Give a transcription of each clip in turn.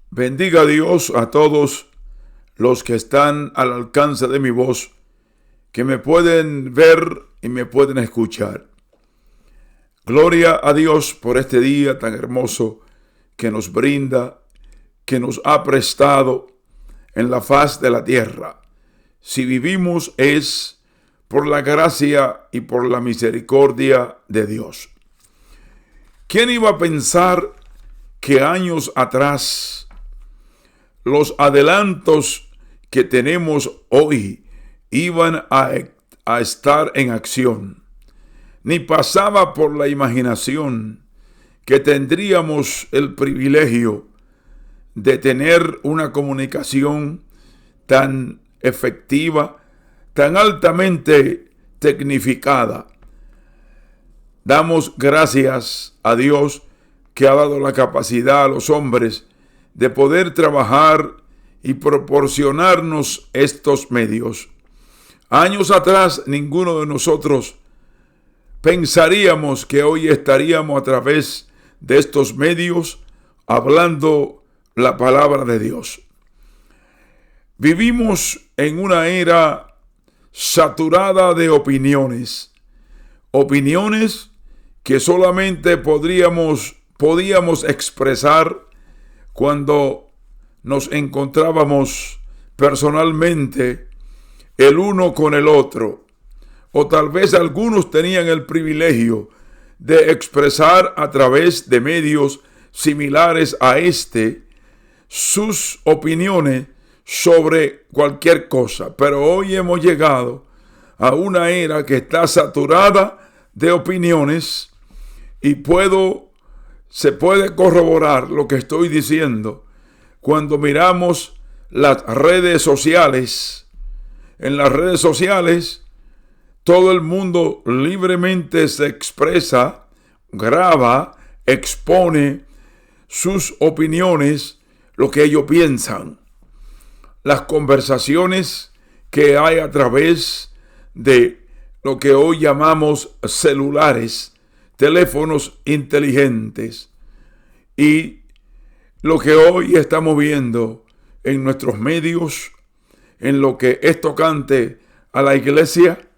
Bendiga a Dios a todos los que están al alcance de mi voz, que me pueden ver y me pueden escuchar. Gloria a Dios por este día tan hermoso que nos brinda, que nos ha prestado en la faz de la tierra. Si vivimos es por la gracia y por la misericordia de Dios. ¿Quién iba a pensar que años atrás los adelantos que tenemos hoy iban a estar en acción? Ni pasaba por la imaginación que tendríamos el privilegio de tener una comunicación tan efectiva, tan altamente tecnificada. Damos gracias a Dios que ha dado la capacidad a los hombres de poder trabajar y proporcionarnos estos medios. Años atrás, ninguno de nosotros pensaríamos que hoy estaríamos a través de estos medios hablando la palabra de Dios. Vivimos en una era saturada de opiniones que solamente podíamos expresar cuando nos encontrábamos personalmente el uno con el otro. O tal vez algunos tenían el privilegio de expresar a través de medios similares a sus opiniones sobre cualquier cosa. Pero hoy hemos llegado a una era que está saturada de opiniones y se puede corroborar lo que estoy diciendo cuando miramos las redes sociales. En las redes sociales todo el mundo libremente se expresa, graba, expone sus opiniones, lo que ellos piensan. Las conversaciones que hay a través de lo que hoy llamamos celulares, teléfonos inteligentes, y lo que hoy estamos viendo en nuestros medios, en lo que es tocante a la iglesia,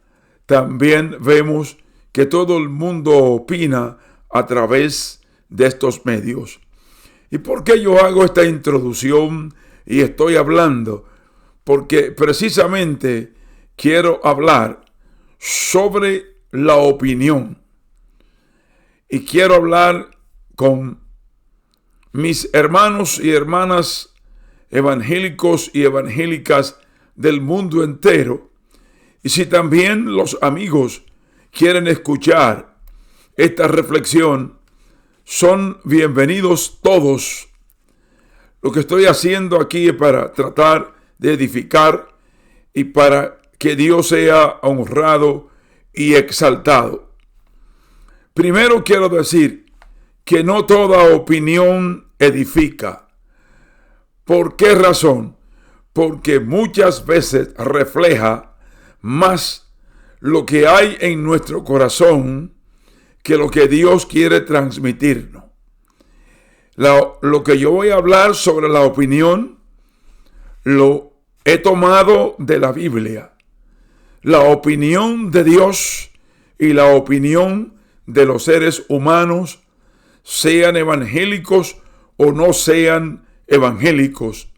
también vemos que todo el mundo opina a través de estos medios. ¿Y por qué yo hago esta introducción y estoy hablando? Porque precisamente quiero hablar sobre la opinión. Y quiero hablar con mis hermanos y hermanas evangélicos y evangélicas del mundo entero. Y si también los amigos quieren escuchar esta reflexión, son bienvenidos todos. Lo que estoy haciendo aquí es para tratar de edificar y para que Dios sea honrado y exaltado. Primero quiero decir que no toda opinión edifica. ¿Por qué razón? Porque muchas veces refleja más lo que hay en nuestro corazón que lo que Dios quiere transmitirnos. Lo que yo voy a hablar sobre la opinión lo he tomado de la Biblia. La opinión de Dios y la opinión de los seres humanos, sean evangélicos o no sean evangélicos.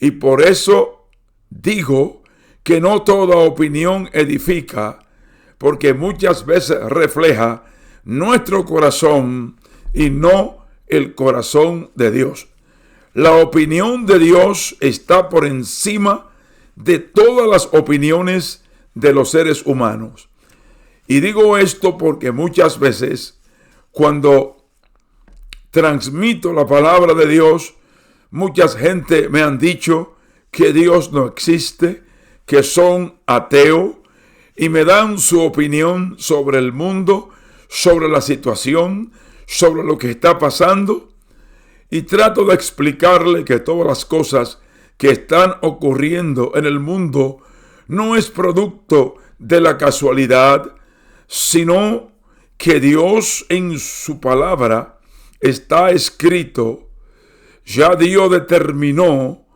Y por eso digo que no toda opinión edifica, porque muchas veces refleja nuestro corazón y no el corazón de Dios. La opinión de Dios está por encima de todas las opiniones de los seres humanos. Y digo esto porque muchas veces cuando transmito la palabra de Dios, mucha gente me han dicho que Dios no existe, que son ateos, y me dan su opinión sobre el mundo, sobre la situación, sobre lo que está pasando, y trato de explicarle que todas las cosas que están ocurriendo en el mundo no es producto de la casualidad, sino que Dios en su palabra está escrito Ya Dios determinó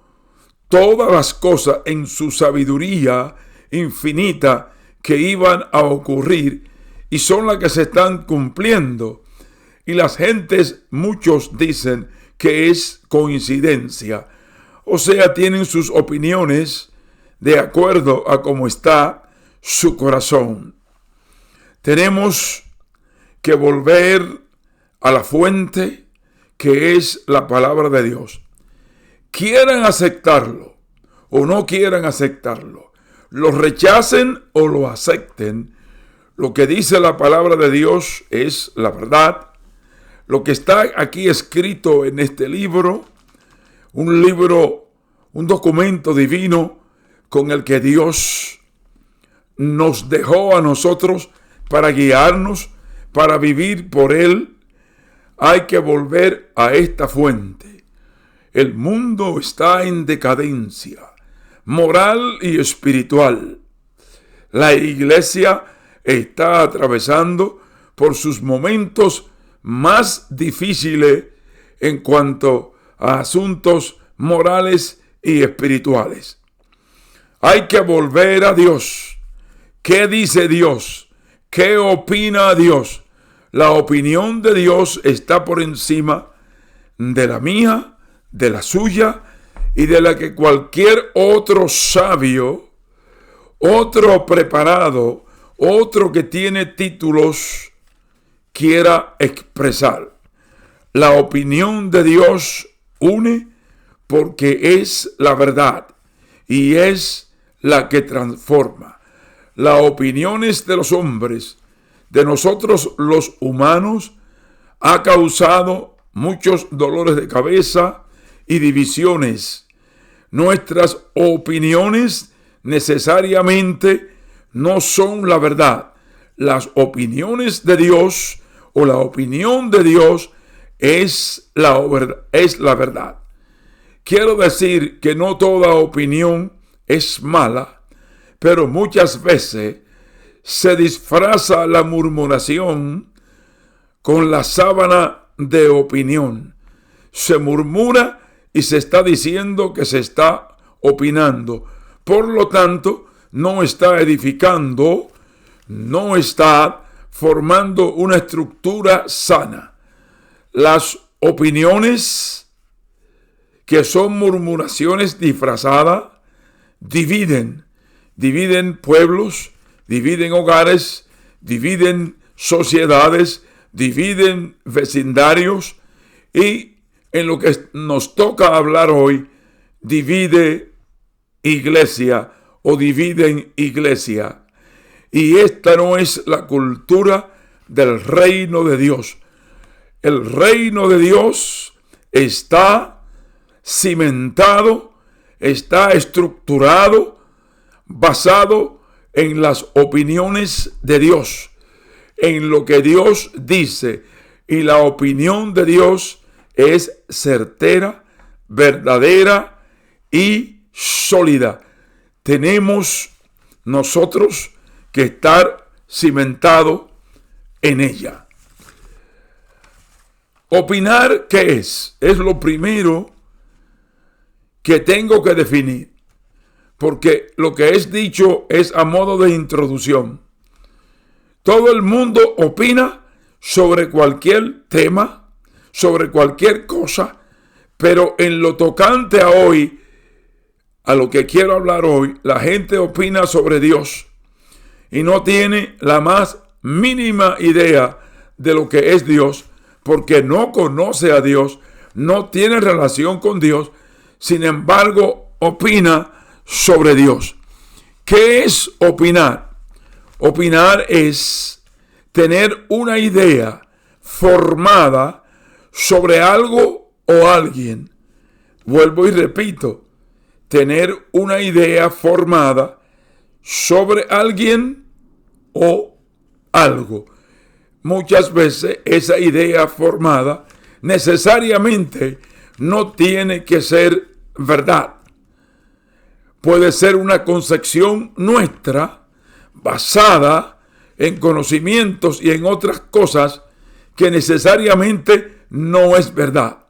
todas las cosas en su sabiduría infinita que iban a ocurrir y son las que se están cumpliendo. Y las gentes, muchos dicen que es coincidencia. O sea, tienen sus opiniones de acuerdo a cómo está su corazón. Tenemos que volver a la fuente que es la palabra de Dios. Quieran aceptarlo o no quieran aceptarlo, lo rechacen o lo acepten, lo que dice la palabra de Dios es la verdad. Lo que está aquí escrito en este libro, un documento divino con el que Dios nos dejó a nosotros para guiarnos, para vivir por él. Hay que volver a esta fuente. El mundo está en decadencia moral y espiritual. La iglesia está atravesando por sus momentos más difíciles en cuanto a asuntos morales y espirituales. Hay que volver a Dios. ¿Qué dice Dios? ¿Qué opina Dios? La opinión de Dios está por encima de la mía, de la suya y de la que cualquier otro sabio, otro preparado, otro que tiene títulos quiera expresar. La opinión de Dios une porque es la verdad y es la que transforma. Las opiniones de los hombres, de nosotros los humanos, ha causado muchos dolores de cabeza y divisiones. Nuestras opiniones necesariamente no son la verdad. Las opiniones de Dios o la opinión de Dios es la verdad. Quiero decir que no toda opinión es mala, pero muchas veces se disfraza la murmuración con la sábana de opinión. Se murmura y se está diciendo que se está opinando. Por lo tanto, no está edificando, no está formando una estructura sana. Las opiniones que son murmuraciones disfrazadas dividen pueblos, dividen hogares, dividen sociedades, dividen vecindarios y en lo que nos toca hablar hoy, divide iglesia o dividen iglesia. Y esta no es la cultura del reino de Dios. El reino de Dios está cimentado, está estructurado, basado en las opiniones de Dios, en lo que Dios dice. Y la opinión de Dios es certera, verdadera y sólida. Tenemos nosotros que estar cimentado en ella. Opinar, ¿qué es? Es lo primero que tengo que definir, porque lo que es dicho es a modo de introducción. Todo el mundo opina sobre cualquier tema, sobre cualquier cosa, pero en lo tocante a hoy, a lo que quiero hablar hoy, la gente opina sobre Dios y no tiene la más mínima idea de lo que es Dios, porque no conoce a Dios, no tiene relación con Dios, sin embargo opina sobre Dios. ¿Qué es opinar? Opinar es tener una idea formada sobre algo o alguien. Vuelvo y repito, tener una idea formada sobre alguien o algo. Muchas veces esa idea formada necesariamente no tiene que ser verdad. Puede ser una concepción nuestra basada en conocimientos y en otras cosas que necesariamente no es verdad.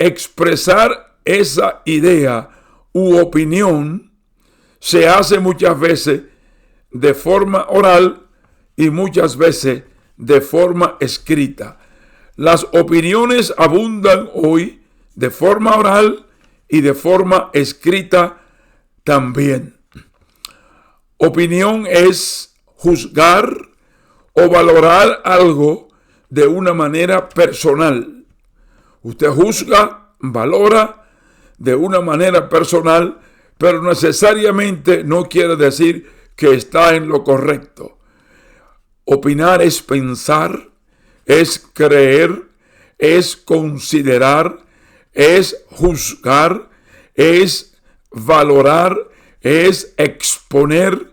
expresar esa idea u opinión se hace muchas veces de forma oral y muchas veces de forma escrita. Las opiniones abundan hoy de forma oral y de forma escrita también. Opinión es juzgar o valorar algo de una manera personal. Usted juzga, valora de una manera personal, pero necesariamente no quiere decir que está en lo correcto. Opinar es pensar, es creer, es considerar, es juzgar, es valorar, es exponer.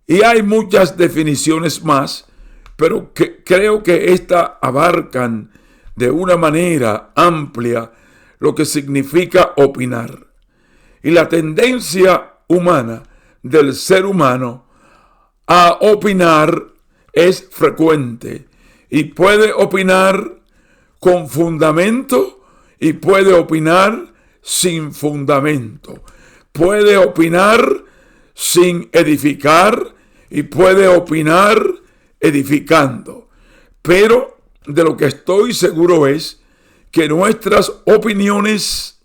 Y hay muchas definiciones más, pero creo que estas abarcan de una manera amplia lo que significa opinar. Y la tendencia humana del ser humano a opinar es frecuente y puede opinar con fundamento y puede opinar sin fundamento. Puede opinar sin edificar y puede opinar edificando. Pero de lo que estoy seguro es que nuestras opiniones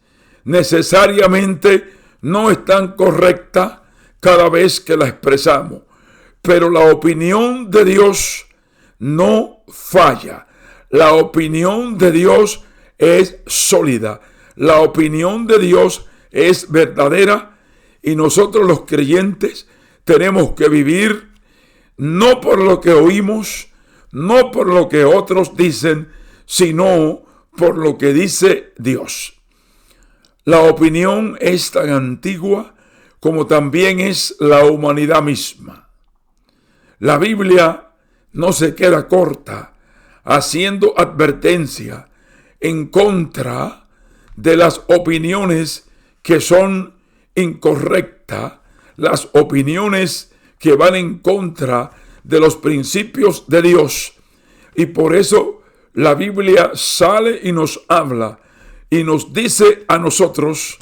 necesariamente no están correctas cada vez que las expresamos. Pero la opinión de Dios no falla. La opinión de Dios es sólida. La opinión de Dios es verdadera y nosotros los creyentes tenemos que vivir no por lo que oímos, no por lo que otros dicen, sino por lo que dice Dios. La opinión es tan antigua como también es la humanidad misma. La Biblia no se queda corta haciendo advertencia en contra de las opiniones que son incorrectas, las opiniones que van en contra de los principios de Dios. Y por eso la Biblia sale y nos habla y nos dice a nosotros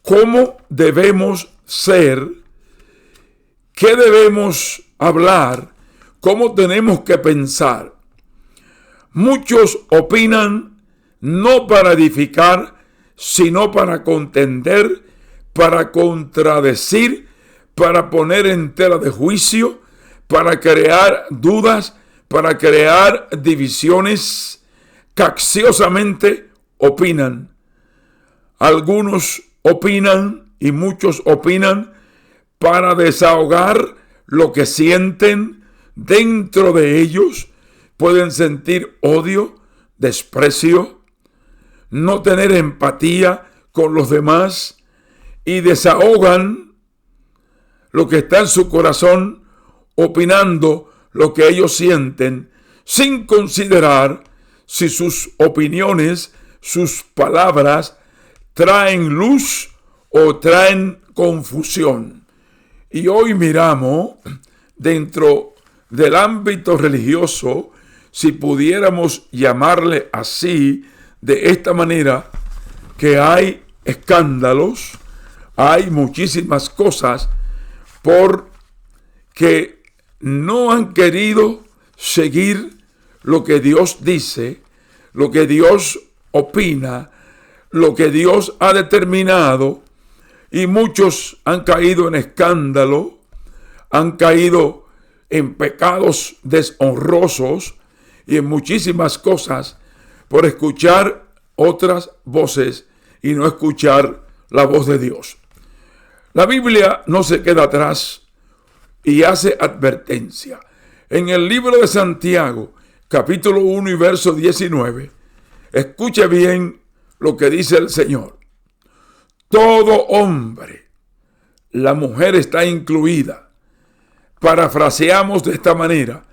cómo debemos ser, qué debemos hablar, cómo tenemos que pensar. Muchos opinan no para edificar, sino para contender, para contradecir, para poner en tela de juicio, para crear dudas, para crear divisiones. Capciosamente opinan. Algunos opinan y muchos opinan para desahogar lo que sienten dentro de ellos. Pueden sentir odio, desprecio, no tener empatía con los demás y desahogan lo que está en su corazón opinando lo que ellos sienten sin considerar si sus opiniones, sus palabras traen luz o traen confusión. Y hoy miramos dentro del ámbito religioso, si pudiéramos llamarle así, de esta manera, que hay escándalos, hay muchísimas cosas porque no han querido seguir lo que Dios dice, lo que Dios opina, lo que Dios ha determinado, y muchos han caído en escándalo, han caído en pecados deshonrosos y en muchísimas cosas por escuchar otras voces y no escuchar la voz de Dios. La Biblia no se queda atrás y hace advertencia. En el libro de Santiago, capítulo 1 y verso 19, escuche bien lo que dice el Señor. Todo hombre, la mujer está incluida. Parafraseamos de esta manera.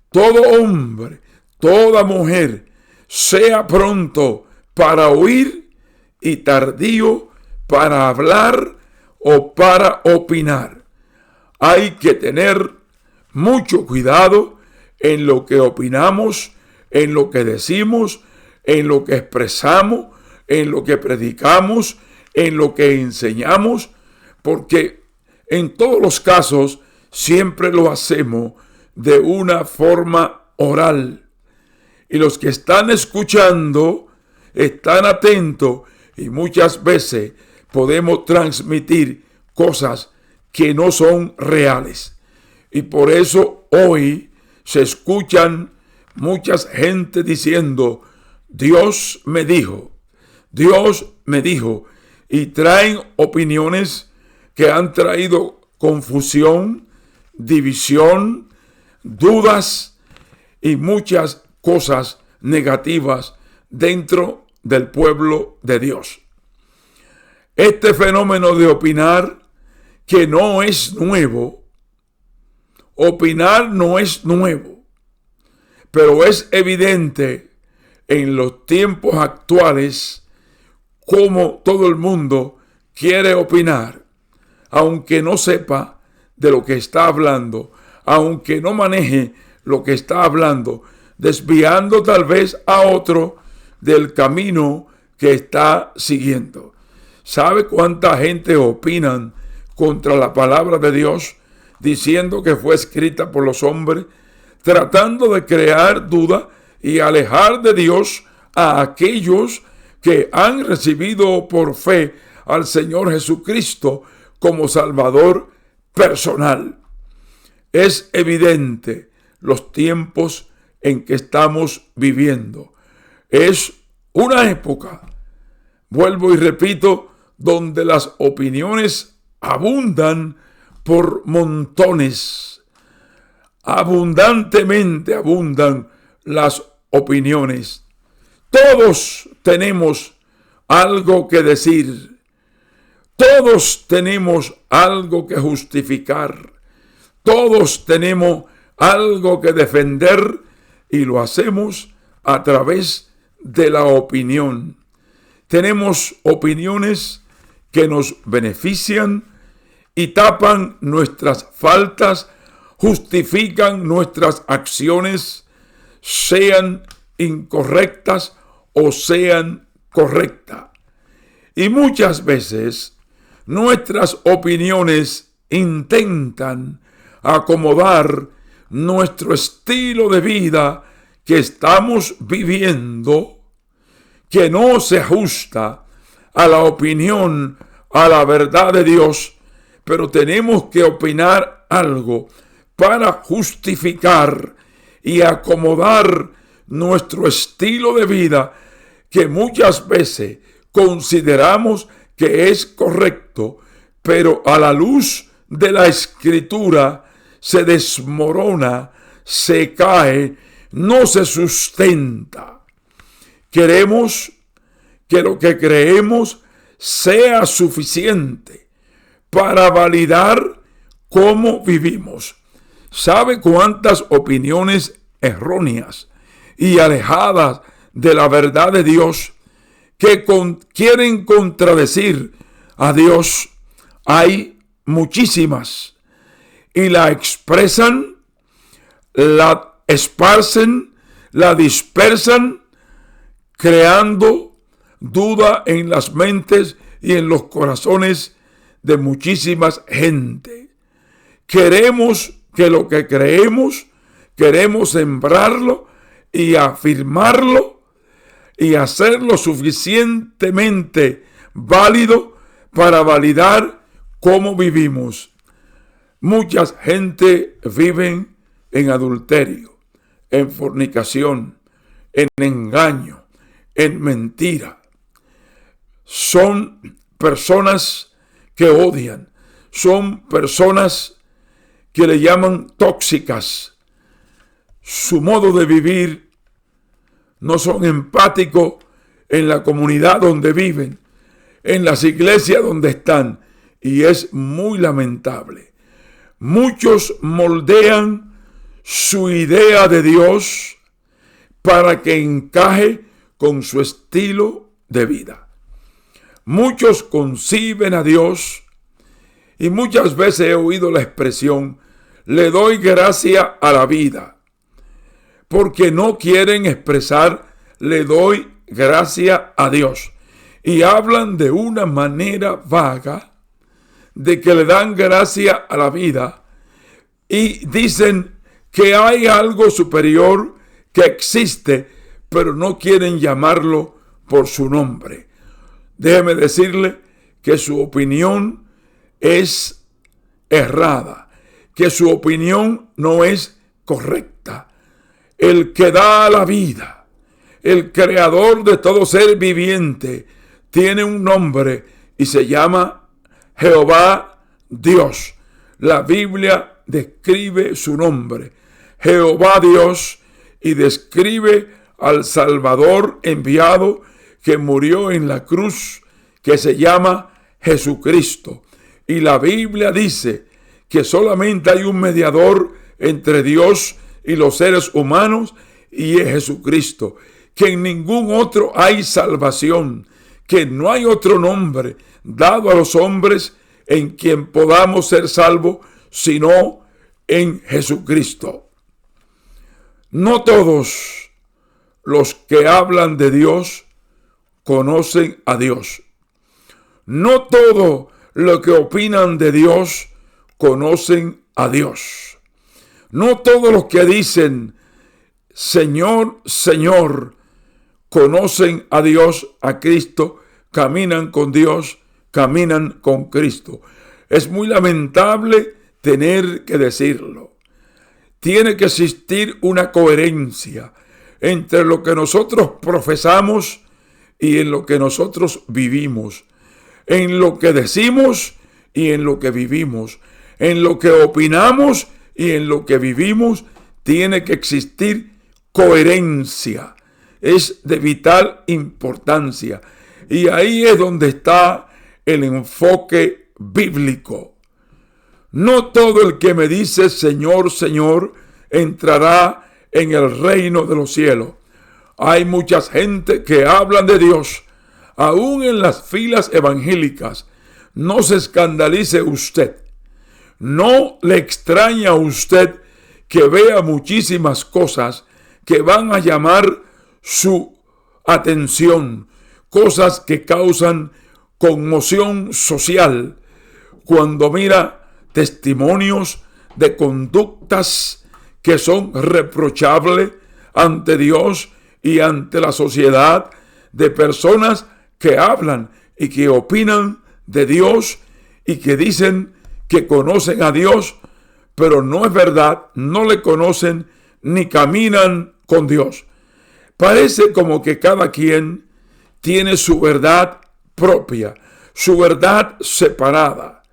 Todo hombre, toda mujer, sea pronto para oír y tardío para hablar o para opinar. Hay que tener mucho cuidado en lo que opinamos, en lo que decimos, en lo que expresamos, en lo que predicamos, en lo que enseñamos, porque en todos los casos siempre lo hacemos de una forma oral. Y los que están escuchando están atentos y muchas veces podemos transmitir cosas que no son reales. Y por eso hoy se escuchan muchas gente diciendo, Dios me dijo, y traen opiniones que han traído confusión, división, dudas y muchas cosas negativas dentro del pueblo de Dios. Este fenómeno de opinar, que no es nuevo, opinar no es nuevo, pero es evidente en los tiempos actuales cómo todo el mundo quiere opinar, aunque no sepa de lo que está hablando, aunque no maneje lo que está hablando, desviando tal vez a otro del camino que está siguiendo. ¿Sabe cuánta gente opinan contra la palabra de Dios, diciendo que fue escrita por los hombres, tratando de crear duda y alejar de Dios a aquellos que han recibido por fe al Señor Jesucristo como Salvador personal? Es evidente los tiempos en que estamos viviendo. Es una época, vuelvo y repito, donde las opiniones abundan por montones. Abundantemente abundan las opiniones. Todos tenemos algo que decir. Todos tenemos algo que justificar. Todos tenemos algo que defender y lo hacemos a través de la opinión. Tenemos opiniones que nos benefician y tapan nuestras faltas, justifican nuestras acciones, sean incorrectas o sean correctas. Y muchas veces nuestras opiniones intentan acomodar nuestro estilo de vida que estamos viviendo, que no se ajusta a la opinión, a la verdad de Dios, pero tenemos que opinar algo para justificar y acomodar nuestro estilo de vida que muchas veces consideramos que es correcto, pero a la luz de la Escritura se desmorona, se cae, no se sustenta. Queremos que lo que creemos sea suficiente para validar cómo vivimos. ¿Sabe cuántas opiniones erróneas y alejadas de la verdad de Dios que quieren contradecir a Dios? Hay muchísimas y la expresan, la esparcen, la dispersan, creando duda en las mentes y en los corazones de muchísimas gente. Queremos que lo que creemos, queremos sembrarlo y afirmarlo y hacerlo suficientemente válido para validar cómo vivimos. Mucha gente viven en adulterio, en fornicación, en engaño, en mentira. Son personas que odian, son personas que le llaman tóxicas. Su modo de vivir no son empáticos en la comunidad donde viven, en las iglesias donde están, y es muy lamentable. Muchos moldean su idea de Dios para que encaje con su estilo de vida. Muchos conciben a Dios y muchas veces he oído la expresión, le doy gracia a la vida, porque no quieren expresar, le doy gracia a Dios. y hablan de una manera vaga de que le dan gracia a la vida y dicen que hay algo superior que existe, pero no quieren llamarlo por su nombre. Déjeme decirle que su opinión es errada, que su opinión no es correcta. El que da la vida, el creador de todo ser viviente, tiene un nombre y se llama Jehová Dios. La Biblia describe su nombre, Jehová Dios, y describe al Salvador enviado que murió en la cruz, que se llama Jesucristo. Y la Biblia dice que solamente hay un mediador entre Dios y los seres humanos, y es Jesucristo, que en ningún otro hay salvación, que no hay otro nombre dado a los hombres en quien podamos ser salvos, sino en Jesucristo. No todos los que hablan de Dios conocen a Dios. No todo lo que opinan de Dios conocen a Dios. No todos los que dicen Señor, Señor, conocen a Dios, a Cristo, caminan con Dios, caminan con Cristo. Es muy lamentable tener que decirlo. Tiene que existir una coherencia entre lo que nosotros profesamos y en lo que nosotros vivimos, en lo que decimos y en lo que vivimos, en lo que opinamos y en lo que vivimos. Tiene que existir coherencia. Es de vital importancia. Y ahí es donde está el enfoque bíblico. No todo el que me dice Señor, Señor, entrará en el reino de los cielos. Hay mucha gente que hablan de Dios, aún en las filas evangélicas. No se escandalice usted. No le extraña a usted que vea muchísimas cosas que van a llamar su atención, cosas que causan conmoción social, cuando mira testimonios de conductas que son reprochables ante Dios y ante la sociedad, de personas que hablan y que opinan de Dios y que dicen que conocen a Dios, pero no es verdad, no le conocen ni caminan con Dios. Parece como que cada quien tiene su verdad propia, su verdad separada.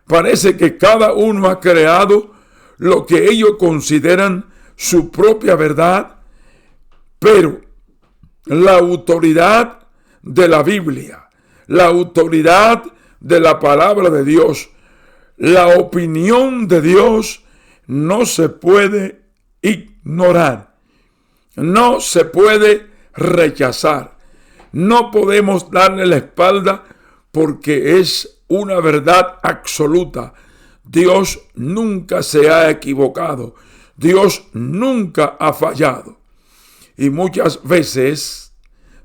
Parece que cada uno ha creado lo que ellos consideran su propia verdad, pero la autoridad de la Biblia, la autoridad de la palabra de Dios, la opinión de Dios no se puede ignorar, no se puede rechazar. No podemos darle la espalda porque es una verdad absoluta. Dios nunca se ha equivocado. Dios nunca ha fallado. Y muchas veces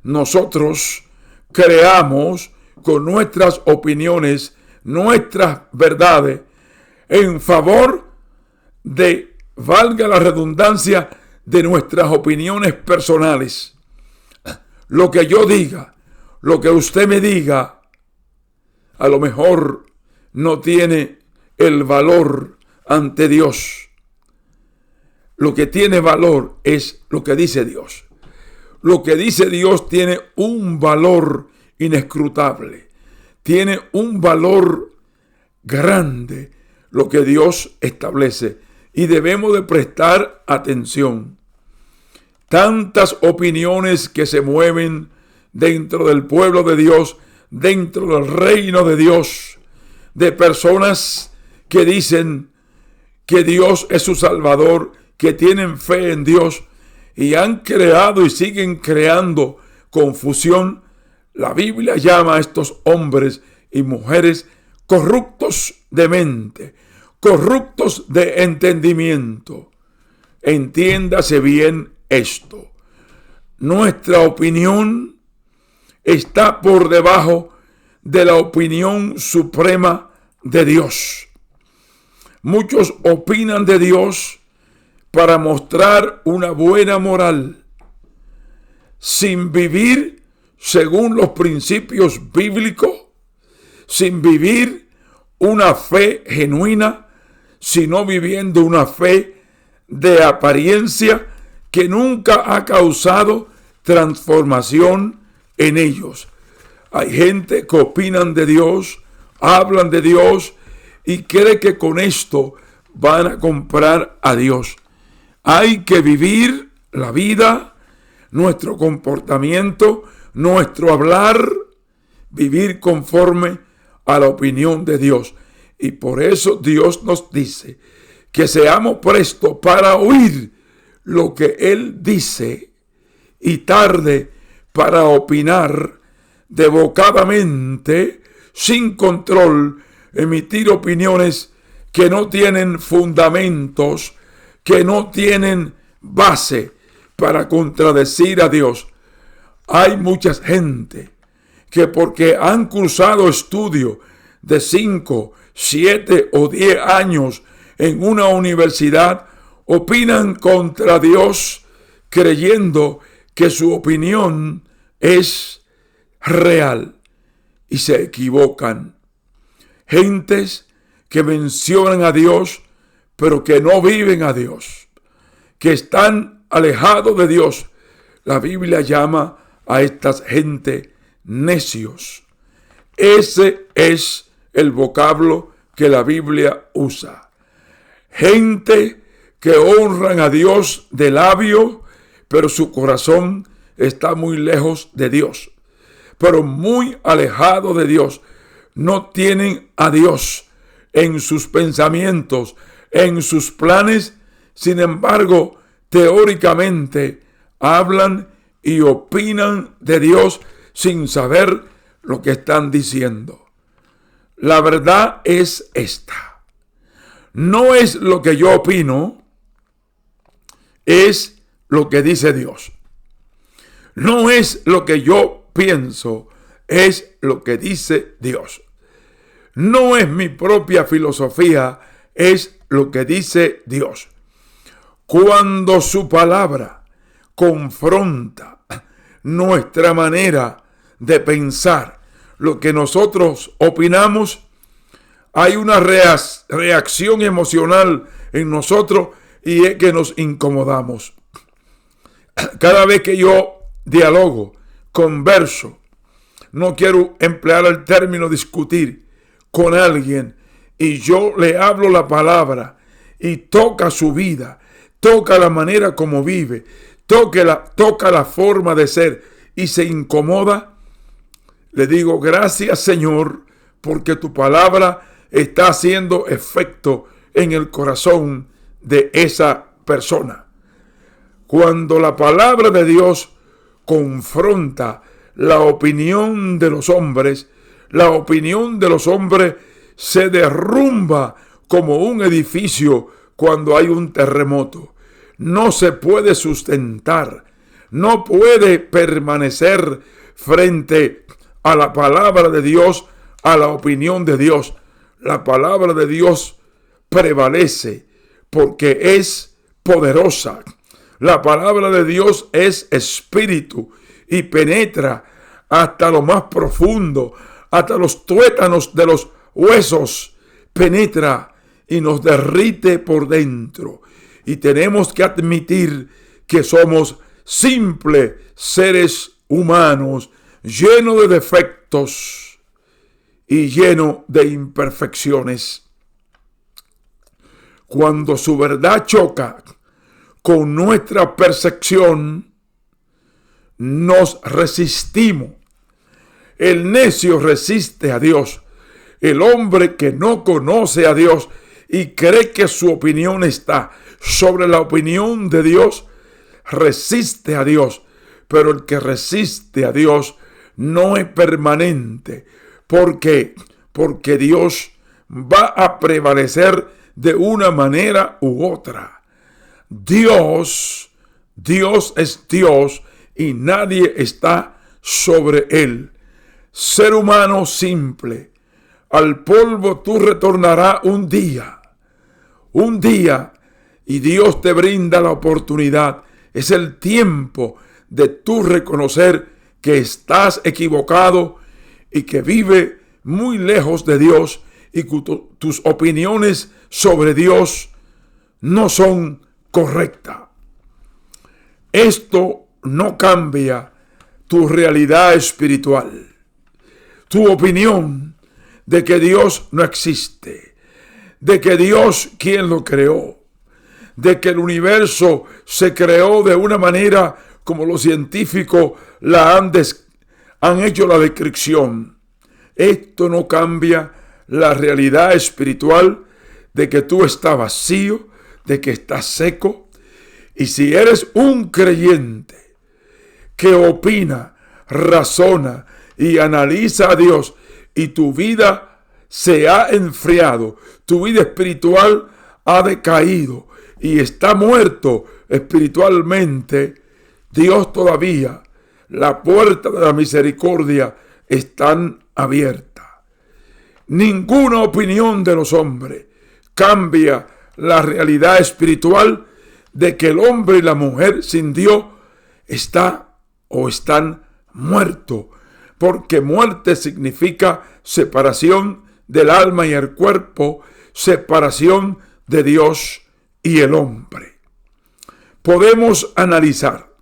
nosotros creamos con nuestras opiniones, nuestras verdades, en favor de, valga la redundancia, de nuestras opiniones personales. Lo que yo diga, lo que usted me diga, a lo mejor no tiene el valor ante Dios. Lo que tiene valor es lo que dice Dios. Lo que dice Dios tiene un valor inescrutable. Tiene un valor grande lo que Dios establece. Y debemos de prestar atención. Tantas opiniones que se mueven dentro del pueblo de Dios, dentro del reino de Dios, de personas que dicen que Dios es su Salvador, que tienen fe en Dios y han creado y siguen creando confusión. La Biblia llama a estos hombres y mujeres corruptos de mente, corruptos de entendimiento. Entiéndase bien esto. Nuestra opinión está por debajo de la opinión suprema de Dios. Muchos opinan de Dios para mostrar una buena moral, sin vivir según los principios bíblicos, sin vivir una fe genuina, sino viviendo una fe de apariencia que nunca ha causado transformación en ellos. Hay gente que opinan de Dios, hablan de Dios y cree que con esto van a comprar a Dios. Hay que vivir la vida, nuestro comportamiento, nuestro hablar, vivir conforme a la opinión de Dios. Y por eso Dios nos dice que seamos prestos para oír lo que Él dice y tarde para opinar devocadamente, sin control, emitir opiniones que no tienen fundamentos, que no tienen base para contradecir a Dios. Hay mucha gente que porque han cursado estudio de 5, 7 o 10 años en una universidad, opinan contra Dios creyendo que su opinión es real y se equivocan. Gentes que mencionan a Dios pero que no viven a Dios, que están alejados de Dios. La Biblia llama a estas gente necios. Ese es el vocablo que la Biblia usa. Gente que honran a Dios de labio, pero su corazón está muy lejos de Dios, pero muy alejado de Dios. No tienen a Dios en sus pensamientos, en sus planes. Sin embargo, teóricamente hablan y opinan de Dios sin saber lo que están diciendo. La verdad es esta: no es lo que yo opino, es lo que dice Dios. No es lo que yo pienso, es lo que dice Dios. No es mi propia filosofía, es lo que dice Dios. Cuando su palabra confronta nuestra manera de pensar, lo que nosotros opinamos, hay una reacción emocional en nosotros y es que nos incomodamos. Cada vez que yo dialogo, converso, no quiero emplear el término discutir con alguien, y yo le hablo la palabra y toca su vida, toca la manera como vive, toca la forma de ser y se incomoda, le digo: gracias, Señor, porque tu palabra está haciendo efecto en el corazón de esa persona. Cuando la palabra de Dios confronta la opinión de los hombres, la opinión de los hombres se derrumba como un edificio cuando hay un terremoto. No se puede sustentar, no puede permanecer frente a la palabra de Dios, a la opinión de Dios. La palabra de Dios prevalece porque es poderosa. La palabra de Dios es espíritu y penetra hasta lo más profundo, hasta los tuétanos de los huesos, penetra y nos derrite por dentro. Y tenemos que admitir que somos simples seres humanos, llenos de defectos y llenos de imperfecciones. Cuando su verdad choca con nuestra percepción, nos resistimos. El necio resiste a Dios. El hombre que no conoce a Dios y cree que su opinión está sobre la opinión de Dios, resiste a Dios. Pero el que resiste a Dios no es permanente. ¿Por qué? Porque Dios va a prevalecer de una manera u otra. Dios es Dios y nadie está sobre él. Ser humano simple, al polvo tú retornarás un día, y Dios te brinda la oportunidad. Es el tiempo de tú reconocer que estás equivocado y que vive muy lejos de Dios y que tus opiniones sobre Dios no son correctas. Esto no cambia tu realidad espiritual, tu opinión de que Dios no existe, de que Dios, ¿quién lo creó? De que el universo se creó de una manera como los científicos han hecho la descripción. Esto no cambia la realidad espiritual de que tú estás vacío, de que estás seco. Y si eres un creyente que opina, razona y analiza a Dios y tu vida se ha enfriado, tu vida espiritual ha decaído y está muerto espiritualmente, Dios todavía, la puerta de la misericordia están abiertas. Ninguna opinión de los hombres cambia la realidad espiritual de que el hombre y la mujer sin Dios están muertos, porque muerte significa separación del alma y el cuerpo, separación de Dios y el hombre. Podemos analizar,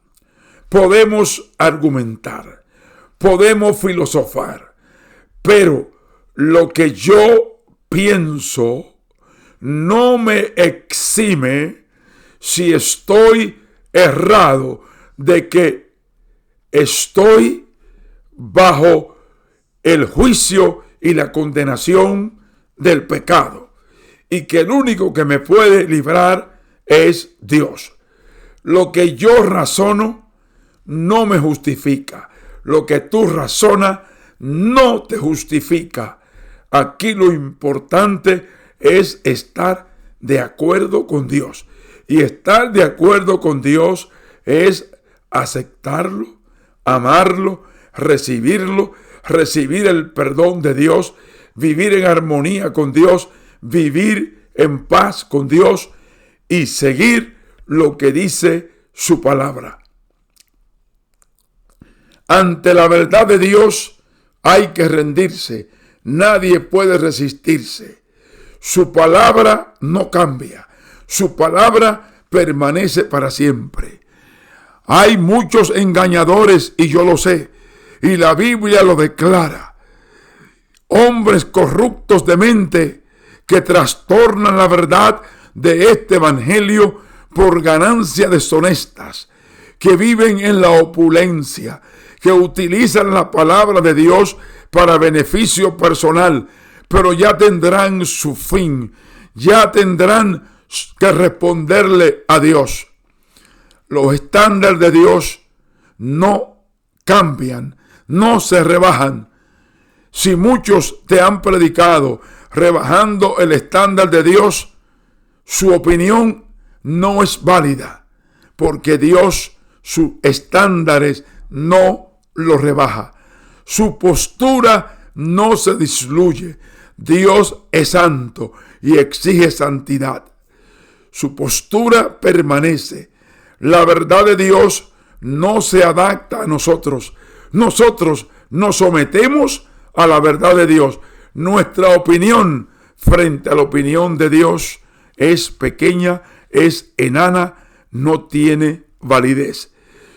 podemos argumentar, podemos filosofar, pero lo que yo pienso no me exime si estoy errado de que estoy bajo el juicio y la condenación del pecado y que el único que me puede librar es Dios. Lo que yo razono no me justifica. Lo que tú razonas no te justifica. Aquí lo importante es estar de acuerdo con Dios. Y estar de acuerdo con Dios es aceptarlo, amarlo, recibir el perdón de Dios, vivir en armonía con Dios, vivir en paz con Dios y seguir lo que dice su palabra. Ante la verdad de Dios hay que rendirse. Nadie puede resistirse. Su palabra no cambia. Su palabra permanece para siempre. Hay muchos engañadores y yo lo sé. Y la Biblia lo declara. Hombres corruptos de mente que trastornan la verdad de este evangelio por ganancias deshonestas, que viven en la opulencia, que utilizan la palabra de Dios para beneficio personal, pero ya tendrán su fin, ya tendrán que responderle a Dios. Los estándares de Dios no cambian, no se rebajan. Si muchos te han predicado rebajando el estándar de Dios, su opinión no es válida, porque Dios sus estándares no los rebaja. Su postura no se disluye. Dios es santo y exige santidad. Su postura permanece. La verdad de Dios no se adapta a nosotros. Nosotros nos sometemos a la verdad de Dios. Nuestra opinión frente a la opinión de Dios es pequeña, es enana, no tiene validez.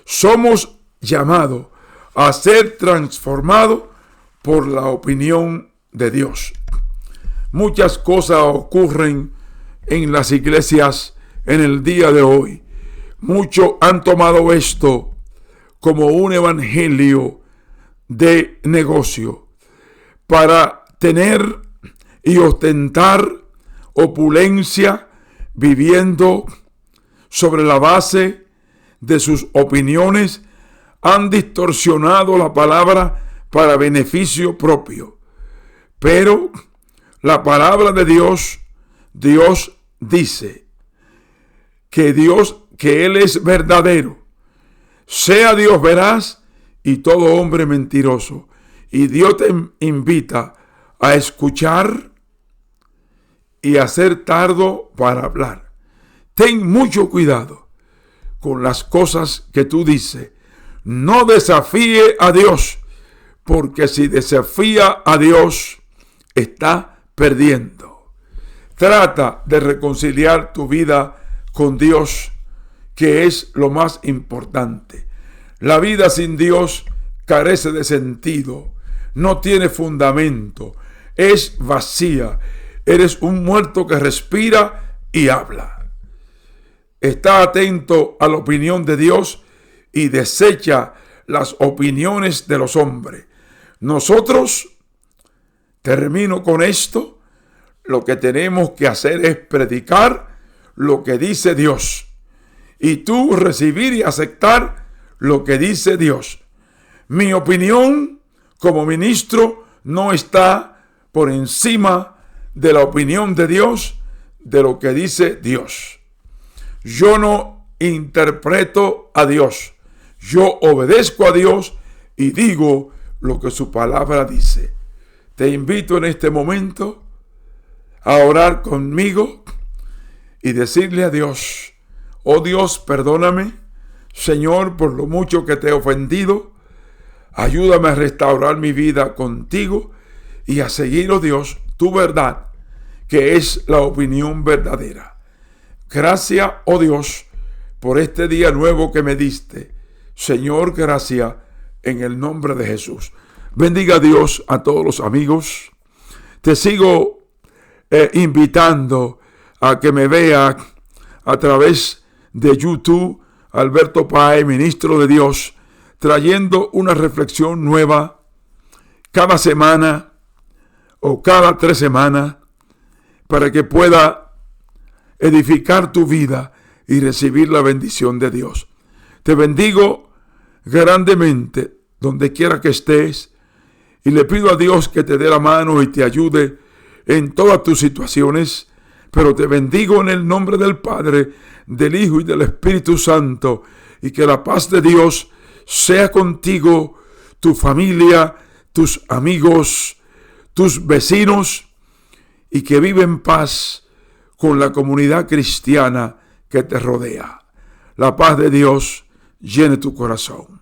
Somos llamados a ser transformados por la opinión de Dios. Muchas cosas ocurren en las iglesias en el día de hoy. Muchos han tomado esto como un evangelio de negocio para tener y ostentar opulencia, viviendo sobre la base de sus opiniones. Han distorsionado la palabra para beneficio propio. Pero la palabra de Dios, Dios dice que Él es verdadero. Sea Dios veraz y todo hombre mentiroso. Y Dios te invita a escuchar y a ser tardo para hablar. Ten mucho cuidado con las cosas que tú dices. No desafíe a Dios, porque si desafía a Dios, está perdiendo. Trata de reconciliar tu vida con Dios, que es lo más importante. La vida sin Dios carece de sentido, no tiene fundamento, es vacía. Eres un muerto que respira y habla. Está atento a la opinión de Dios y desecha las opiniones de los hombres. Nosotros, termino con esto, lo que tenemos que hacer es predicar lo que dice Dios. Y tú recibir y aceptar lo que dice Dios. Mi opinión como ministro no está por encima de la opinión de Dios, de lo que dice Dios. Yo no interpreto a Dios. Yo obedezco a Dios y digo lo que su palabra dice. Te invito en este momento a orar conmigo y decirle a Dios: oh Dios, perdóname, Señor, por lo mucho que te he ofendido. Ayúdame a restaurar mi vida contigo y a seguir, oh Dios, tu verdad, que es la opinión verdadera. Gracias, oh Dios, por este día nuevo que me diste. Señor, gracias en el nombre de Jesús. Bendiga a Dios a todos los amigos. Te sigo invitando a que me vea a través de YouTube, Alberto Páez, ministro de Dios, trayendo una reflexión nueva cada semana o cada 3 semanas para que pueda edificar tu vida y recibir la bendición de Dios. Te bendigo grandemente donde quiera que estés y le pido a Dios que te dé la mano y te ayude en todas tus situaciones, pero te bendigo en el nombre del Padre, del Hijo y del Espíritu Santo, y que la paz de Dios sea contigo, tu familia, tus amigos, tus vecinos, y que vive en paz con la comunidad cristiana que te rodea. La paz de Dios llene tu corazón.